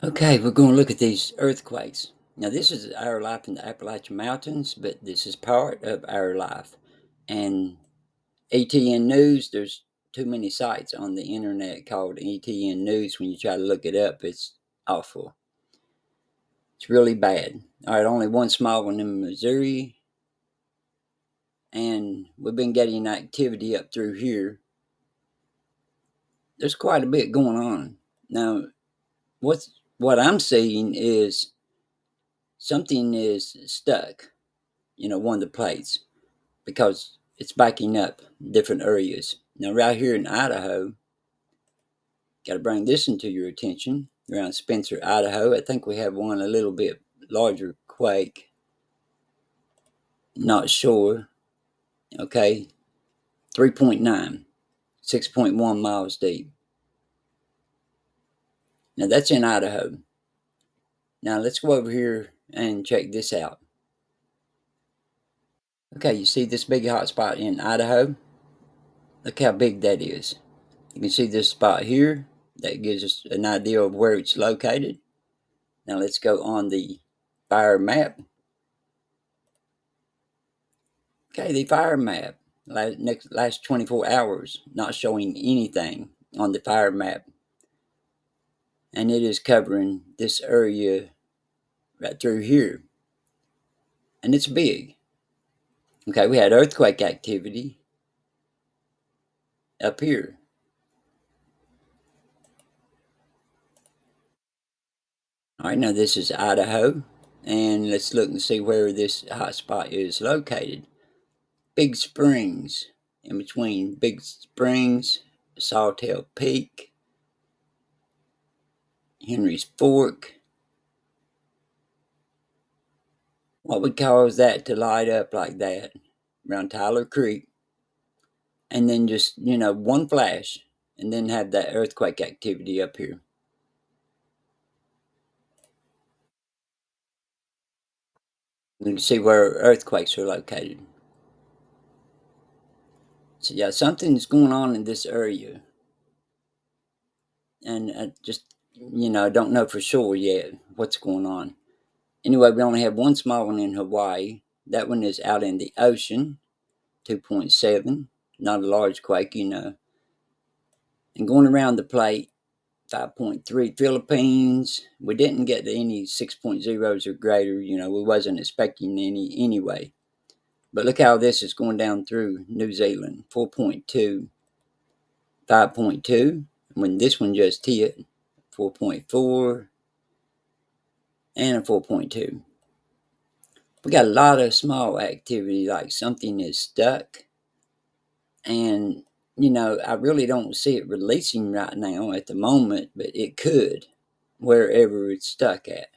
Okay, we're going to look at these earthquakes. Now, this is our life in the Appalachian Mountains, but this is part of our life. And ETN News, there's too many sites on the internet called ETN News. When you try to look it up, it's awful. It's really bad. All right, only one small one in Missouri, and we've been getting activity up through here. There's quite a bit going on. Now, what I'm seeing is something is stuck, one of the plates, because it's backing up different areas. Now, right here in Idaho, got to bring this into your attention. Around Spencer, Idaho, I think we have one a little bit larger quake. Not sure. Okay, 3.9, 6.1 miles deep. Now, that's in Idaho. Now, let's go over here and check this out. Okay, you see this big hot spot in Idaho? Look how big that is. You can see this spot here. That gives us an idea of where it's located. Now let's go on the fire map. Okay, the fire map. Last 24 hours, not showing anything on the fire map. And it is covering this area right through here. And it's big. Okay, we had earthquake activity up here. All right, now this is Idaho. And let's look and see where this hot spot is located. Big Springs, in between Big Springs, Sawtell Peak, Henry's Fork. What would cause that to light up like that around Tyler Creek, and then just, one flash, and then have that earthquake activity up here? You can see where earthquakes are located. So, yeah, something's going on in this area, and I just, don't know for sure yet what's going on. Anyway, we only have one small one in Hawaii. That one is out in the ocean, 2.7, not a large quake, And going around the plate, 5.3 Philippines. We didn't get any 6.0s or greater, we wasn't expecting any anyway. But look how this is going down through New Zealand, 4.2, 5.2. When this one just hit, 4.4, and a 4.2. We got a lot of small activity, like something is stuck. And, I really don't see it releasing right now at the moment, but it could, wherever it's stuck at.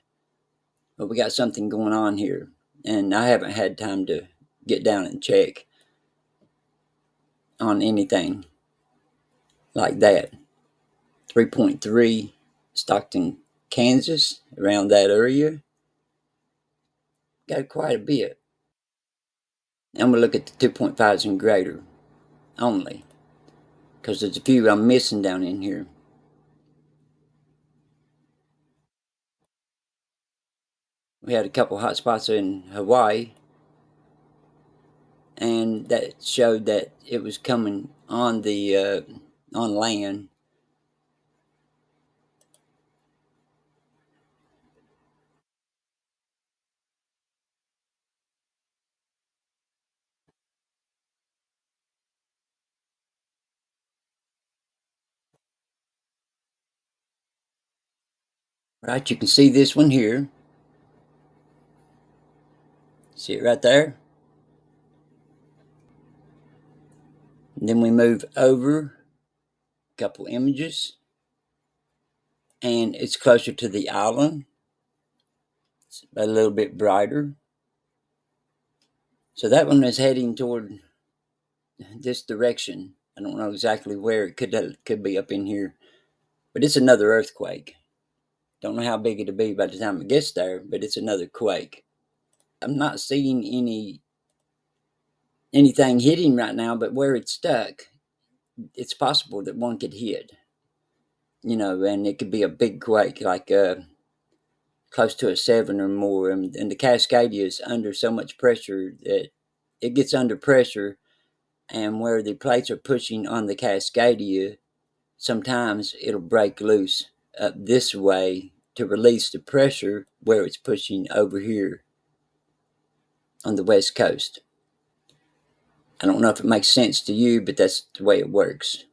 But we got something going on here, and I haven't had time to get down and check on anything like that. 3.3, Stockton, Kansas, around that area. Got quite a bit. And we'll look at the 2.5s and greater only, because there's a few I'm missing down in here. We had a couple hot spots in Hawaii, and that showed that it was coming on the on land. Right, you can see this one here. See it right there? And then we move over a couple images, and it's closer to the island. It's a little bit brighter. So that one is heading toward this direction. I don't know exactly where. It could be up in here, but it's another earthquake. Don't know how big it'll be by the time it gets there, but it's another quake. I'm not seeing anything hitting right now, but where it's stuck, it's possible that one could hit. And it could be a big quake, like close to a 7 or more, and the Cascadia is under so much pressure that it gets under pressure, and where the plates are pushing on the Cascadia, sometimes it'll break loose up this way to release the pressure where it's pushing over here on the west coast. I don't know if it makes sense to you, but that's the way it works.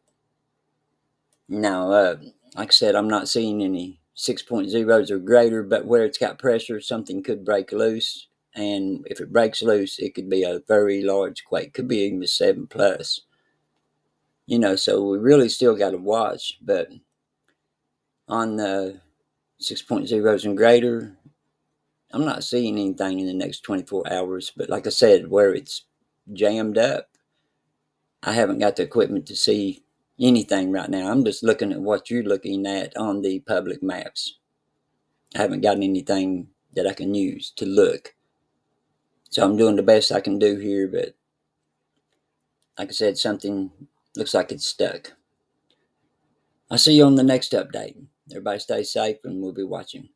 Now, like I said, I'm not seeing any 6.0s or greater, but where it's got pressure, something could break loose. And if it breaks loose, it could be a very large quake. Could be even a 7 plus. So we really still got to watch. But on the 6.0s and greater, I'm not seeing anything in the next 24 hours. But like I said, where it's jammed up, I haven't got the equipment to see anything right now. I'm just looking at what you're looking at on the public maps. I haven't gotten anything that I can use to look. So I'm doing the best I can do here, but like I said, something looks like it's stuck. I'll see you on the next update. Everybody stay safe, and we'll be watching.